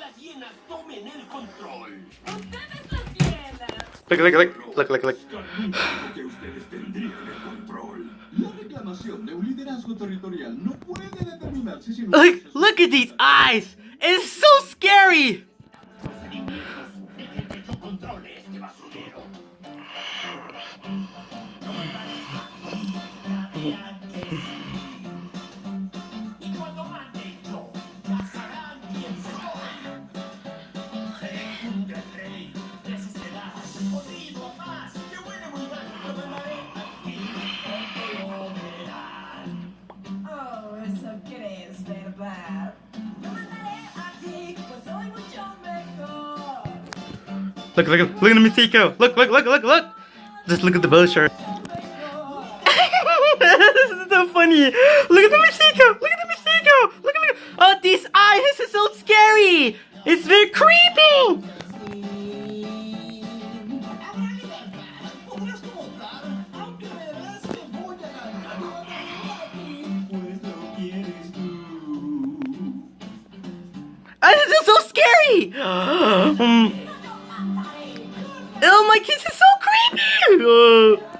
las hienas tomen el control. Ustedes las hienas. Look. Que ustedes tendrían el control. La reclamación de un liderazgo territorial no puede determinarse sin Look at these eyes. It's so scary. Procedimientos. Dejen que yo controle este basurero. Y cuando mande yo, ya sabrán quién soy. Rey del rey, ese será. Podrido más, que huele muy mal. Lo mandaré aquí, porque lo verán. Oh, eso crees, ¿verdad? Lo mandaré aquí, pues soy mucho mejor. Look at the Mystique. Look. Just look at the bow shirt. This is so funny. Look at the Mystique. Look. Oh, these eyes. This is so scary. It's very creepy. Habrá libertad. Podrás votar, aunque verás que voy a ganar. Pues lo quieres tú. This is so scary. Oh, my kids is so creepy.